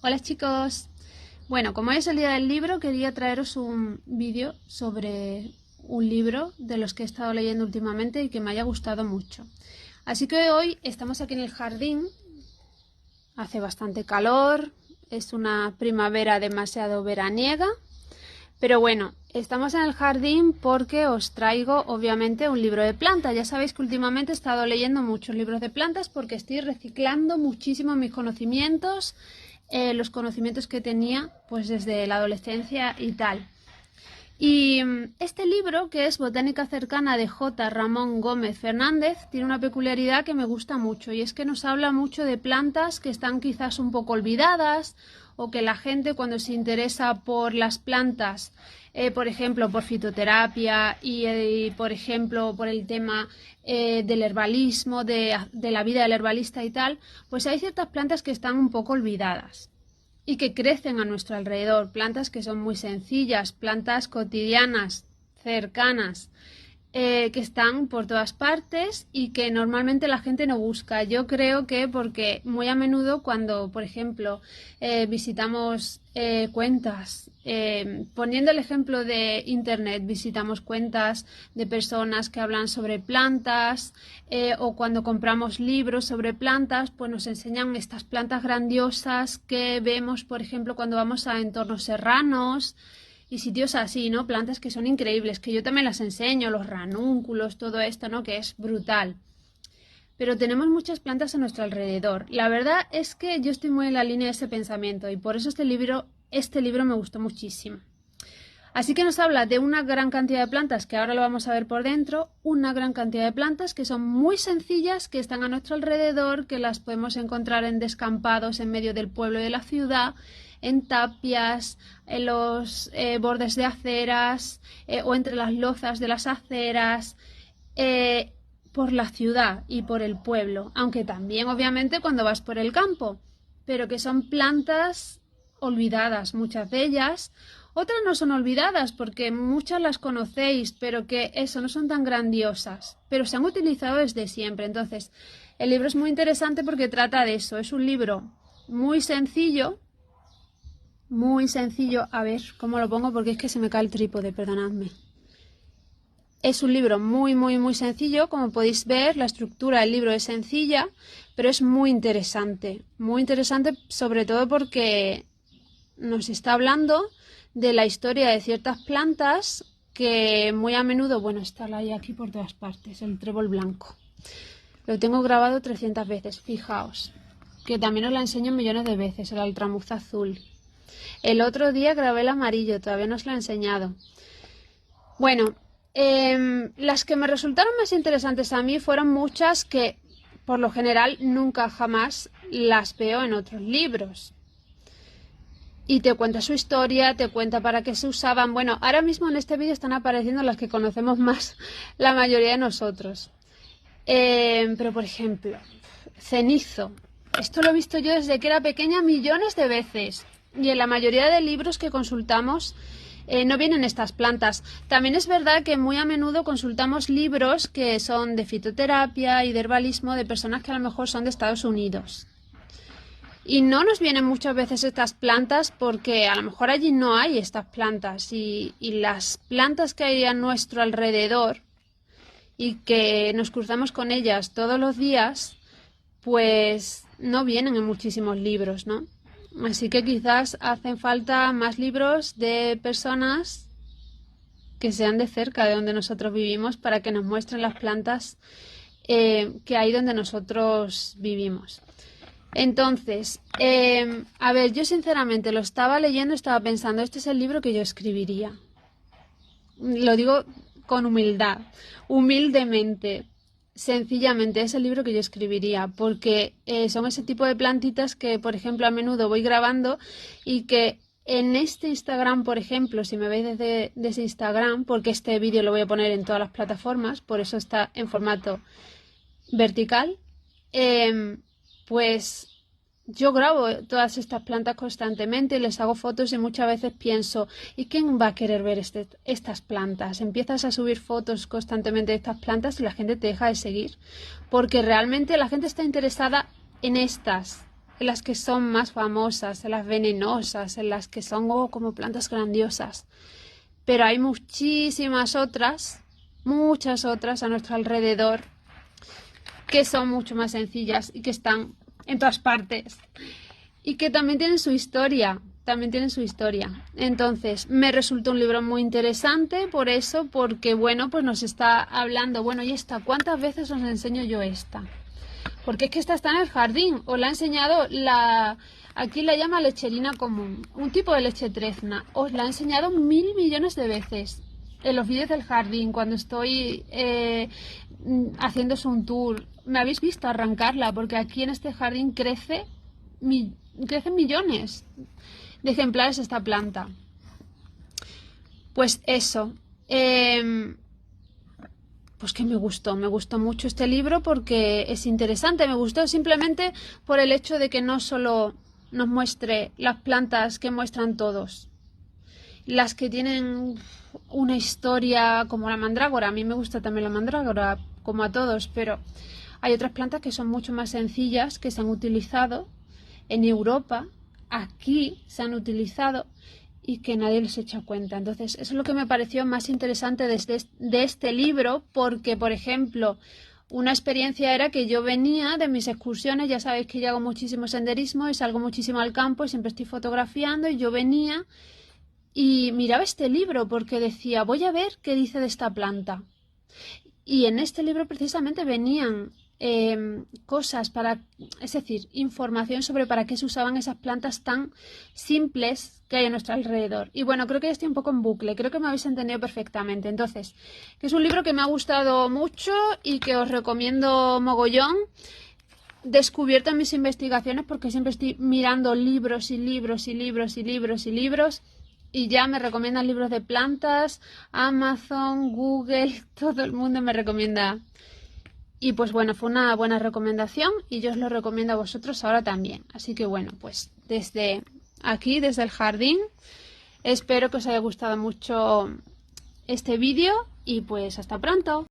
Hola chicos, bueno, como es el día del libro, quería traeros un vídeo sobre un libro de los que he estado leyendo últimamente y que me haya gustado mucho. Así que hoy estamos aquí en el jardín, hace bastante calor, es una primavera demasiado veraniega, pero bueno, estamos en el jardín porque os traigo obviamente un libro de plantas. Ya sabéis que últimamente he estado leyendo muchos libros de plantas porque estoy reciclando muchísimo mis conocimientos, los conocimientos que tenía pues desde la adolescencia y tal. Y este libro, que es Botánica cercana de J. Ramón Gómez Fernández, tiene una peculiaridad que me gusta mucho y es que nos habla mucho de plantas que están quizás un poco olvidadas o que la gente cuando se interesa por las plantas, por ejemplo por fitoterapia y por ejemplo por el tema del herbalismo, de la vida del herbalista y tal, pues hay ciertas plantas que están un poco olvidadas y que crecen a nuestro alrededor, plantas que son muy sencillas, plantas cotidianas, cercanas, que están por todas partes y que normalmente la gente no busca. Yo creo que porque muy a menudo cuando, por ejemplo, visitamos cuentas, poniendo el ejemplo de internet, visitamos cuentas de personas que hablan sobre plantas o cuando compramos libros sobre plantas, pues nos enseñan estas plantas grandiosas que vemos, por ejemplo, cuando vamos a entornos serranos y sitios así, ¿no? Plantas que son increíbles, que yo también las enseño, los ranúnculos, todo esto, ¿no? Que es brutal. Pero tenemos muchas plantas a nuestro alrededor. La verdad es que yo estoy muy en la línea de ese pensamiento y por eso este libro me gustó muchísimo. Así que nos habla de una gran cantidad de plantas, que ahora lo vamos a ver por dentro, una gran cantidad de plantas que son muy sencillas, que están a nuestro alrededor, que las podemos encontrar en descampados en medio del pueblo y de la ciudad, en tapias, en los bordes de aceras o entre las lozas de las aceras, por la ciudad y por el pueblo, aunque también obviamente cuando vas por el campo, pero que son plantas olvidadas, muchas de ellas. Otras no son olvidadas porque muchas las conocéis, pero que eso no son tan grandiosas, pero se han utilizado desde siempre. Entonces, el libro es muy interesante porque trata de eso. Es un libro muy sencillo. A ver cómo lo pongo porque es que se me cae el trípode, perdonadme. Es un libro muy sencillo, como podéis ver, la estructura del libro es sencilla, pero es muy interesante sobre todo porque nos está hablando de la historia de ciertas plantas que muy a menudo, bueno, está ahí aquí por todas partes, el trébol blanco. Lo tengo grabado 300 veces, fijaos, que también os la enseño millones de veces, el altramuz azul. El otro día grabé el amarillo, todavía no os lo he enseñado. Bueno, las que me resultaron más interesantes a mí fueron muchas que, por lo general, nunca jamás las veo en otros libros. Y te cuenta su historia, te cuenta para qué se usaban. Bueno, ahora mismo en este vídeo están apareciendo las que conocemos más la mayoría de nosotros. Pero, por ejemplo, cenizo. Esto lo he visto yo desde que era pequeña millones de veces. Y en la mayoría de libros que consultamos no vienen estas plantas. También es verdad que muy a menudo consultamos libros que son de fitoterapia y de herbalismo de personas que a lo mejor son de Estados Unidos. Y no nos vienen muchas veces estas plantas porque a lo mejor allí no hay estas plantas y las plantas que hay a nuestro alrededor y que nos cruzamos con ellas todos los días, pues no vienen en muchísimos libros, ¿no? Así que quizás hacen falta más libros de personas que sean de cerca de donde nosotros vivimos para que nos muestren las plantas que hay donde nosotros vivimos. Entonces, a ver, yo sinceramente lo estaba leyendo, estaba pensando, este es el libro que yo escribiría. Lo digo con humildad, humildemente, sencillamente es el libro que yo escribiría, porque son ese tipo de plantitas que, por ejemplo, a menudo voy grabando y que en este Instagram, por ejemplo, si me veis desde ese Instagram, porque este vídeo lo voy a poner en todas las plataformas, por eso está en formato vertical, pues yo grabo todas estas plantas constantemente, les hago fotos y muchas veces pienso, ¿y quién va a querer ver estas plantas? Empiezas a subir fotos constantemente de estas plantas y la gente te deja de seguir, porque realmente la gente está interesada en estas en las que son más famosas, en las venenosas, en las que son como plantas grandiosas. Pero hay muchísimas otras, muchas otras a nuestro alrededor que son mucho más sencillas y que están en todas partes y que también tienen su historia. Entonces, me resultó un libro muy interesante por eso, porque bueno, pues nos está hablando, bueno, ¿y esta? ¿Cuántas veces os enseño yo esta? Porque es que esta está en el jardín, os la he enseñado, aquí la llama lecherina común, un tipo de leche trezna, os la he enseñado 1000 millones de veces en los vídeos del jardín, cuando estoy haciéndose un tour, me habéis visto arrancarla, porque aquí en este jardín crecen millones de ejemplares esta planta. Pues eso, pues que me gustó mucho este libro porque es interesante, me gustó simplemente por el hecho de que no solo nos muestre las plantas que muestran todos, las que tienen una historia como la mandrágora, a mí me gusta también la mandrágora como a todos, pero hay otras plantas que son mucho más sencillas, que se han utilizado en Europa, aquí se han utilizado y que nadie les echa cuenta. Entonces, eso es lo que me pareció más interesante de este libro, porque, por ejemplo, una experiencia era que yo venía de mis excursiones, ya sabéis que yo hago muchísimo senderismo y salgo muchísimo al campo y siempre estoy fotografiando, y yo venía y miraba este libro porque decía, voy a ver qué dice de esta planta. Y en este libro precisamente venían cosas es decir, información sobre para qué se usaban esas plantas tan simples que hay a nuestro alrededor. Y bueno, creo que ya estoy un poco en bucle, creo que me habéis entendido perfectamente. Entonces, que es un libro que me ha gustado mucho y que os recomiendo mogollón. Descubierto en mis investigaciones, porque siempre estoy mirando libros y libros y libros y libros y libros. Y ya me recomiendan libros de plantas, Amazon, Google, todo el mundo me recomienda. Y pues bueno, fue una buena recomendación y yo os lo recomiendo a vosotros ahora también. Así que bueno, pues desde aquí, desde el jardín, espero que os haya gustado mucho este vídeo y pues hasta pronto.